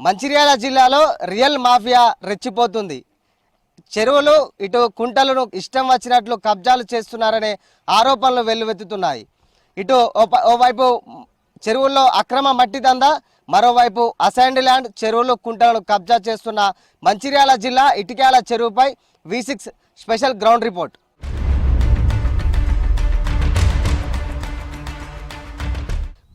మంచిర్యాల జిల్లాలో real mafia రెచ్చిపోతుంది. చెరువులు ఇటు కుంటలను ఇష్టం వచ్చినట్లు కబ్జాలు చేస్తున్నారనే ఆరోపణలు వెల్లువెత్తుతున్నాయి. ఇటు ఓవైపు చెరువుల్లో అక్రమ మట్టి దందా, మరోవైపు అసైన్డ్ ల్యాండ్ చెరువులు కుంటలను కబ్జా చేస్తున్న మంచిర్యాల జిల్లా ఇటిక్యాల చెరువుపై V6 స్పెషల్ గ్రౌండ్ రిపోర్ట్.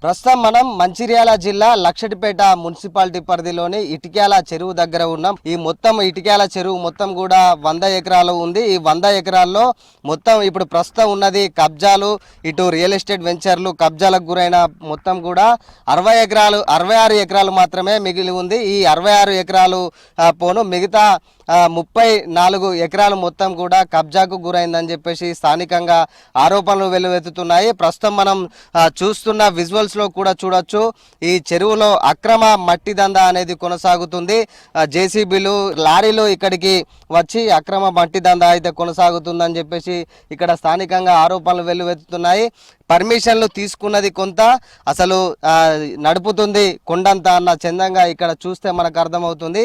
ప్రస్తుతం మనం మంచిర్యాల జిల్లా లక్షటిపేట మున్సిపాలిటీ పరిధిలోని ఇటిక్యాల చెరువు దగ్గర ఉన్నాం. ఈ మొత్తం ఇటిక్యాల చెరువు మొత్తం కూడా 100 ఎకరాలు ఉంది. ఈ 100 ఎకరాల్లో మొత్తం ఇప్పుడు ప్రస్తుతం ఉన్నది కబ్జాలు, ఇటు రియల్ ఎస్టేట్ వెంచర్లు కబ్జాలకు గురైన మొత్తం కూడా 66 ఎకరాలు మాత్రమే మిగిలి ఉంది. ఈ 66 ఎకరాలు పోను మిగతా 34 ఎకరాలు మొత్తం కూడా కబ్జాకు గురైందని చెప్పేసి స్థానికంగా ఆరోపణలు వెల్లువెత్తుతున్నాయి. ప్రస్తుతం మనం చూస్తున్న విజువల్స్ లో కూడా చూడొచ్చు, ఈ చెరువులో అక్రమ మట్టి దందా అనేది కొనసాగుతుంది. జేసీబీలు లారీలు ఇక్కడికి వచ్చి అక్రమ మట్టి దందా అయితే కొనసాగుతుందని చెప్పేసి ఇక్కడ స్థానికంగా ఆరోపణలు వెల్లువెత్తుతున్నాయి. పర్మిషన్లు తీసుకున్నది కొంత, అసలు నడుపుతుంది కొండంత అన్న చందంగా ఇక్కడ చూస్తే మనకు అర్థమవుతుంది.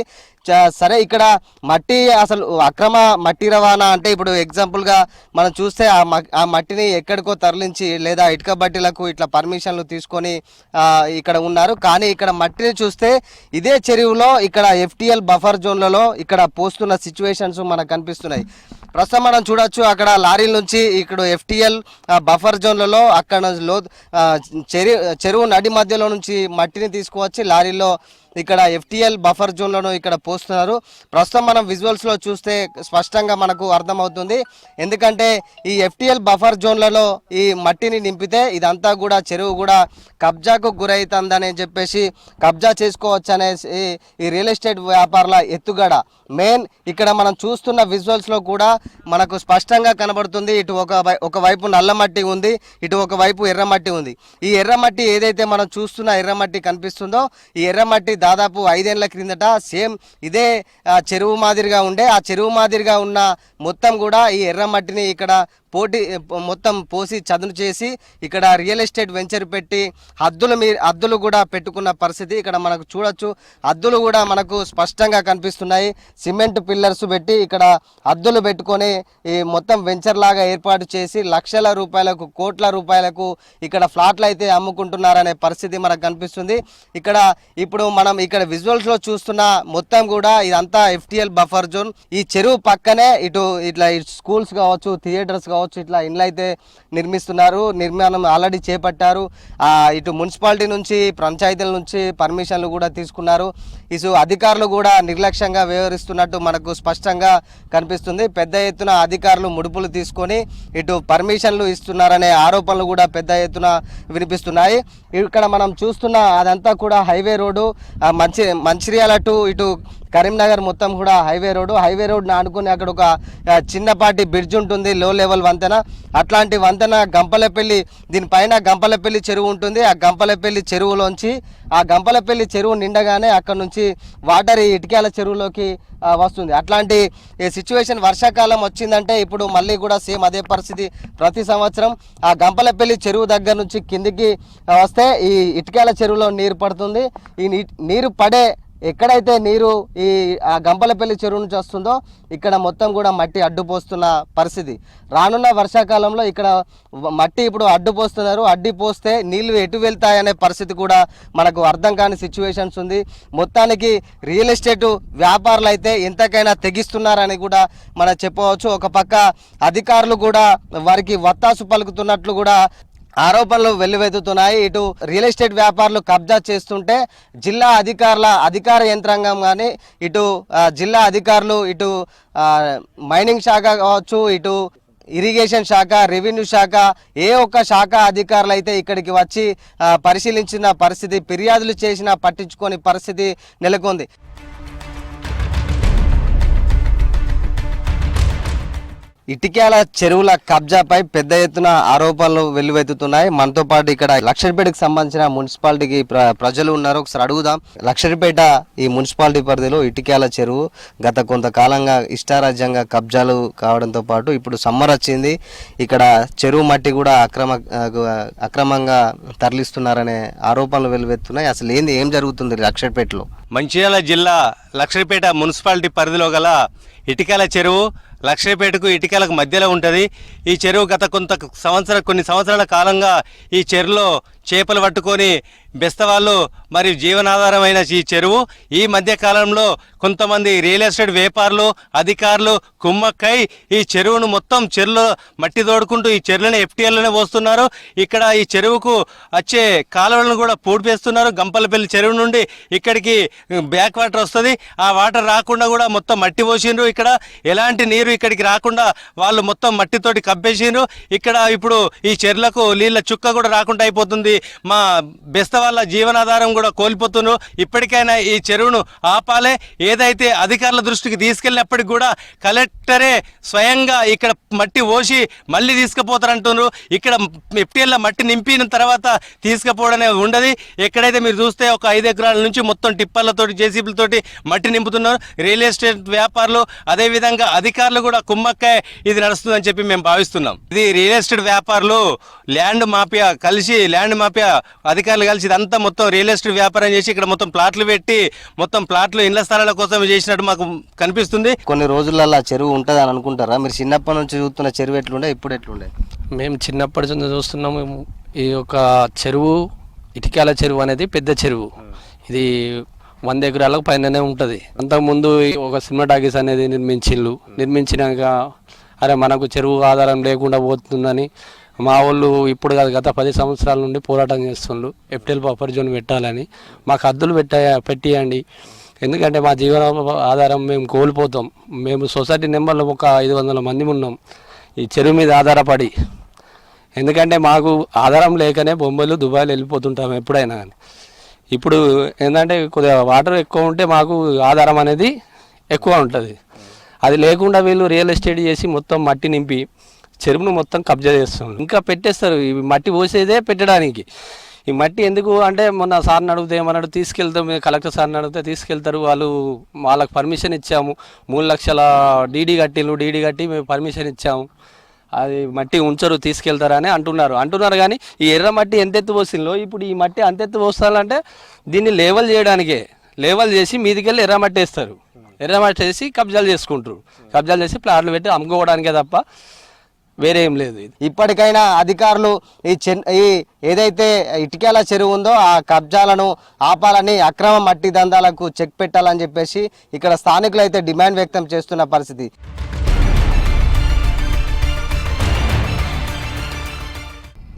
సరే, ఇక్కడ మట్టి అసలు అక్రమ మట్టి రవాణా అంటే ఇప్పుడు ఎగ్జాంపుల్గా మనం చూస్తే ఆ మట్టిని ఎక్కడికో తరలించి లేదా ఇటుక బట్టీలకు ఇట్లా పర్మిషన్లు తీసుకొని ఇక్కడ ఉన్నారు. కానీ ఇక్కడ మట్టిని చూస్తే ఇదే చెరువులో ఇక్కడ FTL బఫర్ జోన్లలో ఇక్కడ పోస్తున్న సిచ్యువేషన్స్ మనకు కనిపిస్తున్నాయి. ప్రస్తుతం మనం చూడొచ్చు, అక్కడ లారీల నుంచి ఇక్కడ FTL బఫర్ జోన్లలో అక్కడ చెరువు నడి మధ్యలో నుంచి మట్టిని తీసుకువచ్చి లారీలో ఇక్కడ FTL బఫర్ జోన్లను ఇక్కడ పోస్తున్నారు. ప్రస్తుతం మనం విజువల్స్లో చూస్తే స్పష్టంగా మనకు అర్థమవుతుంది. ఎందుకంటే ఈ FTL బఫర్ జోన్లలో ఈ మట్టిని నింపితే ఇదంతా కూడా చెరువు కూడా కబ్జాకు గురవుతుందని చెప్పేసి కబ్జా చేసుకోవచ్చు అనేసి ఈ రియల్ ఎస్టేట్ వ్యాపారుల ఎత్తుగడ మెయిన్ ఇక్కడ మనం చూస్తున్న విజువల్స్లో కూడా మనకు స్పష్టంగా కనబడుతుంది. ఇటు ఒకవైపు నల్ల మట్టి ఉంది, ఇటు ఒకవైపు ఎర్రమట్టి ఉంది. ఈ ఎర్రమట్టి ఏదైతే మనం చూస్తున్న ఎర్రమట్టి కనిపిస్తుందో ఈ ఎర్రమట్టి దాదాపు 5 ఏళ్ల క్రిందట సేమ్ ఇదే చెరువు మాదిరిగా ఉండే, ఆ చెరువు మాదిరిగా ఉన్న మొత్తం కూడా ఈ ఎర్రమట్టిని ఇక్కడ మొత్తం పోసి చదును చేసి ఇక్కడ రియల్ ఎస్టేట్ వెంచర్ పెట్టి హద్దులు కూడా పెట్టుకున్న పరిస్థితి ఇక్కడ మనకు చూడొచ్చు. హద్దులు కూడా మనకు స్పష్టంగా కనిపిస్తున్నాయి. సిమెంట్ పిల్లర్స్ పెట్టి ఇక్కడ హద్దులు పెట్టుకొని ఈ మొత్తం వెంచర్ లాగా ఏర్పాటు చేసి లక్షల రూపాయలకు కోట్ల రూపాయలకు ఇక్కడ ఫ్లాట్లు అయితే అమ్ముకుంటున్నారనే పరిస్థితి మనకు కనిపిస్తుంది. ఇక్కడ ఇప్పుడు మనం ఇక్కడ విజువల్స్ లో చూస్తున్న మొత్తం కూడా ఇదంతా FTL బఫర్ జోన్. ఈ చెరువు పక్కనే ఇట్లా స్కూల్స్ కావచ్చు, థియేటర్స్ కావచ్చు, ఇట్లా ఇండ్లు అయితే నిర్మిస్తున్నారు. నిర్మాణం ఆల్రెడీ చేపట్టారు. ఇటు మున్సిపాలిటీ నుంచి పంచాయతీల నుంచి పర్మిషన్లు కూడా తీసుకున్నారు. ఇటు అధికారులు కూడా నిర్లక్ష్యంగా వ్యవహరిస్తున్నట్టు మనకు స్పష్టంగా కనిపిస్తుంది. పెద్ద ఎత్తున అధికారులు ముడుపులు తీసుకొని ఇటు పర్మిషన్లు ఇస్తున్నారనే ఆరోపణలు కూడా పెద్ద ఎత్తున వినిపిస్తున్నాయి. ఇక్కడ మనం చూస్తున్న అదంతా కూడా హైవే రోడ్డు, మంచిర్యాల టు ఇటు కరీంనగర్ మొత్తం కూడా హైవే రోడ్ని ఆనుకుని అక్కడ ఒక చిన్నపాటి బ్రిడ్జ్ ఉంటుంది, లో లెవెల్ వంతెన. అట్లాంటి వంతెన గంపలపల్లి, దీనిపైన గంపలపల్లి చెరువు ఉంటుంది. ఆ గంపలపల్లి చెరువులోంచి ఆ గంపలపల్లి చెరువు నిండగానే అక్కడ నుంచి వాటర్ ఇటిక్యాల చెరువులోకి వస్తుంది. అట్లాంటి సిచ్యువేషన్ వర్షాకాలం వచ్చిందంటే ఇప్పుడు మళ్ళీ కూడా సేమ్ అదే పరిస్థితి. ప్రతి సంవత్సరం ఆ గంపలపల్లి చెరువు దగ్గర నుంచి కిందికి వస్తే ఈ ఇటిక్యాల చెరువులో నీరు పడుతుంది. ఈ నీరు పడే ఎక్కడైతే నీరు ఈ గంపలపల్లి చెరువు నుంచి వస్తుందో ఇక్కడ మొత్తం కూడా మట్టి అడ్డుపోస్తున్న పరిస్థితి. రానున్న వర్షాకాలంలో ఇక్కడ మట్టి ఇప్పుడు అడ్డుపోస్తున్నారు. అడ్డుపోస్తే నీళ్లు ఎటు వెళ్తాయనే పరిస్థితి కూడా మనకు అర్థం కాని సిచ్యువేషన్స్ ఉంది. మొత్తానికి రియల్ ఎస్టేట్ వ్యాపారులు అయితే ఎంతకైనా తెగిస్తున్నారని కూడా మనం చెప్పవచ్చు. ఒక పక్క అధికారులు కూడా వారికి వత్తాసు పలుకుతున్నట్లు కూడా ఆరోపణలు వెల్లువెత్తుతున్నాయి. ఇటు రియల్ ఎస్టేట్ వ్యాపారులు కబ్జా చేస్తుంటే జిల్లా అధికార యంత్రాంగం కానీ ఇటు జిల్లా అధికారులు ఇటు మైనింగ్ శాఖ కావచ్చు, ఇటు ఇరిగేషన్ శాఖ, రెవెన్యూ శాఖ, ఏ ఒక్క శాఖ అధికారులు అయితే ఇక్కడికి వచ్చి పరిశీలించిన పరిస్థితి, ఫిర్యాదులు చేసినా పట్టించుకోని పరిస్థితి నెలకొంది. ఇటిక్యాల చెరువుల కబ్జాపై పెద్ద ఎత్తున ఆరోపణలు వెల్లువెత్తుతున్నాయి. మనతో పాటు ఇక్కడ లక్షడిపేటకు సంబంధించిన మున్సిపాలిటీకి ప్రజలు ఉన్నారు. ఒకసారి అడుగుదాం. లక్షడిపేట ఈ మున్సిపాలిటీ పరిధిలో ఇటిక్యాల చెరువు గత కొంతకాలంగా ఇష్టారాజ్యంగా కబ్జాలు కావడంతో పాటు ఇప్పుడు సమ్మర్ వచ్చింది. ఇక్కడ చెరువు మట్టి కూడా అక్రమంగా తరలిస్తున్నారనే ఆరోపణలు వెల్లువెత్తున్నాయి. అసలు ఏం జరుగుతుంది లక్షడిపేటలో? మంచిర్యాల జిల్లా లక్షడిపేట మున్సిపాలిటీ పరిధిలో గల ఇటిక్యాల చెరువు లక్షడిపేటకు ఇటిక్యాలకు మధ్యలో ఉంటుంది. ఈ చెరువు గత కొన్ని సంవత్సరాల కాలంగా ఈ చెరువులో చేపలు పట్టుకొని బెస్తవాళ్ళు మరియు జీవనాధారమైన ఈ చెరువు ఈ మధ్య కాలంలో కొంతమంది రియల్ ఎస్టేట్ వ్యాపారులు అధికారులు కుమ్మక్కై ఈ చెరువును మొత్తం చెరువులో మట్టి తోడుకుంటూ ఈ చెరువులను ఎఫ్టీఎల్లోనే పోస్తున్నారు. ఇక్కడ ఈ చెరువుకు వచ్చే కాలువలను కూడా పూడిపేస్తున్నారు. గంపలపల్లి చెరువు నుండి ఇక్కడికి బ్యాక్ వాటర్ వస్తుంది. ఆ వాటర్ రాకుండా కూడా మొత్తం మట్టి పోసిండ్రు. ఇక్కడ ఎలాంటి నీరు ఇక్కడికి రాకుండా వాళ్ళు మొత్తం మట్టితోటి కప్పేసిండ్రు. ఇక్కడ ఇప్పుడు ఈ చెరువులకు నీళ్ళ చుక్క కూడా రాకుండా అయిపోతుంది. మా బెస్త వాళ్ళ జీవనాధారం కూడా కోల్పోతున్నారు. ఇప్పటికైనా ఈ చెరువును ఆపాలే. ఏదైతే అధికారుల దృష్టికి తీసుకెళ్ళినప్పటికి కూడా కలెక్టరే స్వయంగా ఇక్కడ మట్టి పోసి మళ్ళీ తీసుకుపోతారంటున్నారు. ఇక్కడ ఎఫ్టీఎల్ మట్టి నింపిన తర్వాత తీసుకుపోవడం ఉండదు. ఎక్కడైతే మీరు చూస్తే ఒక 5 ఎకరాల నుంచి మొత్తం టిప్పర్లతోటి జేసీబీలతోటి మట్టి నింపుతున్నారు. రియల్ ఎస్టేట్ వ్యాపారులు అదేవిధంగా అధికారులు కూడా కుమ్మక్కాయ ఇది నడుస్తుందని చెప్పి మేము భావిస్తున్నాం. ఇది రియల్ ఎస్టేట్ వ్యాపారులు ల్యాండ్ మాఫియా అధికారులు కలిసి ఇదంతా మొత్తం రియల్ ఎస్టేట్ వ్యాపారం చేసి ఇక్కడ మొత్తం ప్లాట్లు పెట్టి మొత్తం ప్లాట్లు ఇళ్ల స్థలాల కోసం చేసినట్టు మాకు కనిపిస్తుంది. కొన్ని రోజులలో చెరువు ఉంటుంది అని అనుకుంటారా? మీరు చిన్నప్పటి నుంచి చూస్తున్న చెరువు ఎట్లుండే, ఇప్పుడు ఎట్లుండే? మేము చిన్నప్పటి నుంచి చూస్తున్నాము. ఈ యొక్క చెరువు ఇటిక్యాల చెరువు అనేది పెద్ద చెరువు. ఇది 100 ఎకరాలకు పైననే ఉంటుంది. అంతకుముందు ఒక సినిమా టాకీస్ అనేది నిర్మించినాక అరే మనకు చెరువు ఆధారం లేకుండా పోతుందని మా వాళ్ళు ఇప్పుడు కాదు గత 10 సంవత్సరాల నుండి పోరాటం చేస్తుండ్రు. ఎఫ్టీఎల్ బఫర్ జోన్ పెట్టాలని మాకు హద్దులు పెట్టియండి. ఎందుకంటే మా జీవన ఆధారం మేము కోల్పోతాం. మేము సొసైటీ నెంబర్లో ఒక 500 మంది ఉన్నాం ఈ చెరువు మీద ఆధారపడి. ఎందుకంటే మాకు ఆధారం లేకనే బొంబాయిలు దుబాయ్లు వెళ్ళిపోతుంటాం ఎప్పుడైనా కానీ. ఇప్పుడు ఏంటంటే కొద్దిగా వాటర్ ఎక్కువ ఉంటే మాకు ఆధారం అనేది ఎక్కువ ఉంటుంది. అది లేకుండా వీళ్ళు రియల్ ఎస్టేట్ చేసి మొత్తం మట్టి నింపి చెరువును మొత్తం కబ్జా చేస్తున్నారు. ఇంకా పెట్టేస్తారు. ఈ మట్టి పోసేదే పెట్టడానికి. ఈ మట్టి ఎందుకు అంటే మొన్న సార్ని అడిగితే ఏమన్నాడు, తీసుకెళ్తాం కలెక్టర్ సార్ని అడిగితే తీసుకెళ్తారు. వాళ్ళకి పర్మిషన్ ఇచ్చాము. 3 లక్షల డీడీ కట్టి మేము పర్మిషన్ ఇచ్చాము. అది మట్టి ఉంచరు తీసుకెళ్తారని అంటున్నారు కానీ ఈ ఎర్ర మట్టి ఎంతెత్తు పోసిందో ఇప్పుడు ఈ మట్టి అంతెత్తు పోస్తారంటే దీన్ని లేవల్ చేసి మీదికెళ్ళి ఎర్ర మట్టి వేస్తారు. ఎర్ర మట్టి వేసి కబ్జాలు చేసి ప్లాట్లు పెట్టి అమ్ముకోవడానికే తప్ప వేరే ఏం లేదు. ఇప్పటికైనా అధికారులు ఈ ఏదైతే ఇటిక్యాల చెరువు ఉందో ఆ కబ్జాలను ఆపాలని, అక్రమ మట్టి దందాలకు చెక్ పెట్టాలని చెప్పేసి ఇక్కడ స్థానికులు అయితే డిమాండ్ వ్యక్తం చేస్తున్న పరిస్థితి.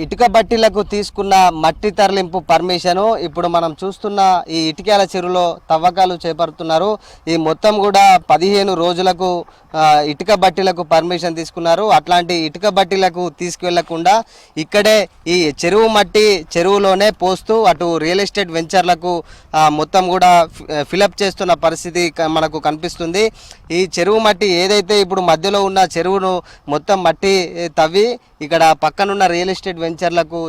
ఇటుక బట్టీలకు తీసుకున్న మట్టి తరలింపు పర్మిషను ఇప్పుడు మనం చూస్తున్న ఈ ఇటిక్యాల చెరువులో తవ్వకాలు చేపడుతున్నారు. ఈ మొత్తం కూడా 15 రోజులకు ఇటుక బట్టీలకు పర్మిషన్ తీసుకున్నారు. అట్లాంటి ఇటుక బట్టీలకు తీసుకువెళ్లకుండా ఇక్కడే ఈ చెరువు మట్టి చెరువులోనే పోస్తూ అటు రియల్ ఎస్టేట్ వెంచర్లకు మొత్తం కూడా ఫిలప్ చేస్తున్న పరిస్థితి మనకు కనిపిస్తుంది. ఈ చెరువు మట్టి ఏదైతే ఇప్పుడు మధ్యలో ఉన్న చెరువును మొత్తం మట్టి తవ్వి ఇక్కడ పక్కనున్న రియల్ ఎస్టేట్ వెంచర్లకు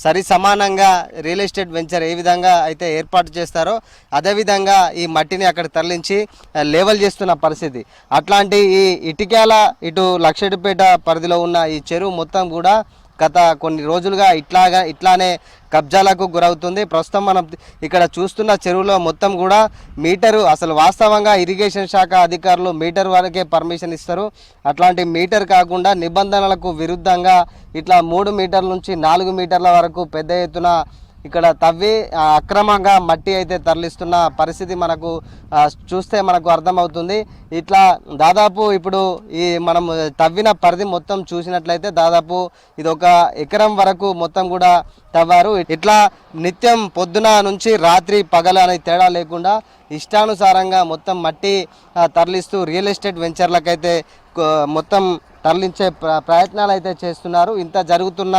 సరి సమానంగా రియల్ ఎస్టేట్ వెంచర్ ఏ విధంగా అయితే ఏర్పాటు చేస్తారో అదేవిధంగా ఈ మట్టిని అక్కడ తరలించి లేవల్ చేస్తున్న పరిస్థితి. అట్లాంటి ఈ ఇటిక్యాల ఇటు లక్షడిపేట పరిధిలో ఉన్న ఈ చెరువు మొత్తం కూడా గత కొన్ని రోజులుగా ఇట్లానే కబ్జాలకు గురవుతుంది. ప్రస్తుతం మనం ఇక్కడ చూస్తున్న చెరువులో మొత్తం కూడా మీటరు, అసలు వాస్తవంగా ఇరిగేషన్ శాఖ అధికారులు మీటర్ వరకే పర్మిషన్ ఇస్తారు. అట్లాంటి మీటర్ కాకుండా నిబంధనలకు విరుద్ధంగా ఇట్లా 3 మీటర్ల నుంచి 4 మీటర్ల వరకు పెద్ద ఎత్తున ఇక్కడ తవ్వి అక్రమంగా మట్టి అయితే తరలిస్తున్న పరిస్థితి మనకు చూస్తే మనకు అర్థమవుతుంది. ఇట్లా దాదాపు ఇప్పుడు ఈ మనం తవ్విన పరిధి మొత్తం చూసినట్లయితే దాదాపు ఇది 1 ఎకరం వరకు మొత్తం కూడా తవ్వారు. ఇట్లా నిత్యం పొద్దున నుంచి రాత్రి పగలు అనే తేడా లేకుండా ఇష్టానుసారంగా మొత్తం మట్టి తరలిస్తూ రియల్ ఎస్టేట్ వెంచర్లకైతే మొత్తం తరలించే ప్రయత్నాలు అయితే చేస్తున్నారు. ఇంత జరుగుతున్న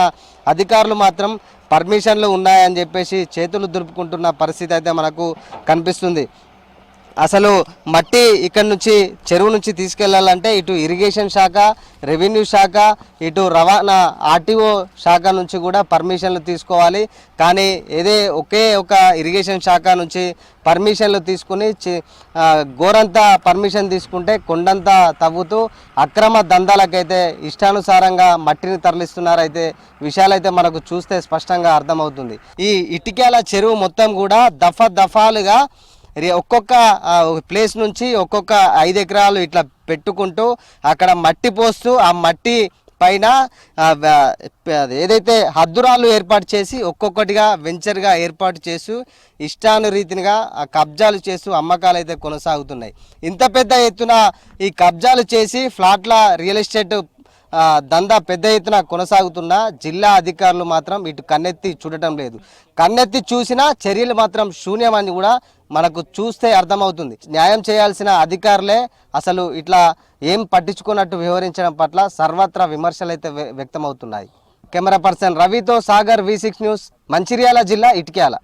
అధికారులు మాత్రం పర్మిషన్లు ఉన్నాయని చెప్పేసి చేతులు దులుపుకుంటున్న పరిస్థితి అయితే మనకు కనిపిస్తుంది. అసలు మట్టి ఇక్కడ నుంచి చెరువు నుంచి తీసుకెళ్లాలంటే ఇటు ఇరిగేషన్ శాఖ, రెవెన్యూ శాఖ, ఇటు రవాణా ఆర్టీఓ శాఖ నుంచి కూడా పర్మిషన్లు తీసుకోవాలి. కానీ ఒకే ఒక ఇరిగేషన్ శాఖ నుంచి పర్మిషన్లు తీసుకుని గోరంతా పర్మిషన్ తీసుకుంటే కొండంతా తవ్వుతూ అక్రమ దందాలకైతే ఇష్టానుసారంగా మట్టిని తరలిస్తున్నారైతే విషయాలైతే మనకు చూస్తే స్పష్టంగా అర్థమవుతుంది. ఈ ఇటిక్యాల చెరువు మొత్తం కూడా దఫాలుగా ఒక్కొక్క ప్లేస్ నుంచి ఒక్కొక్క 5 ఎకరాలు ఇట్లా పెట్టుకుంటూ అక్కడ మట్టి పోస్తూ ఆ మట్టి పైన ఏదైతే హద్దురాలు ఏర్పాటు చేసి ఒక్కొక్కటిగా వెంచర్గా ఏర్పాటు చేస్తూ ఇష్టానురీతిగా కబ్జాలు చేస్తూ అమ్మకాలు అయితే కొనసాగుతున్నాయి. ఇంత పెద్ద ఎత్తున ఈ కబ్జాలు చేసి ఫ్లాట్ల రియల్ ఎస్టేట్ దందా పెద్ద ఎత్తున కొనసాగుతున్న జిల్లా అధికారులు మాత్రం ఇటు కన్నెత్తి చూడటం లేదు. కన్నెత్తి చూసినా చర్యలు మాత్రం శూన్యమని కూడా మనకు చూస్తే అర్థమవుతుంది. న్యాయం చేయాల్సిన అధికారులే అసలు ఇట్లా ఏం పట్టించుకున్నట్టు వ్యవహరించడం పట్ల సర్వత్రా విమర్శలు అయితే వ్యక్తమవుతున్నాయి. కెమెరా పర్సన్ రవితో సాగర్, V6 న్యూస్, మంచిర్యాల జిల్లా ఇటిక్యాల.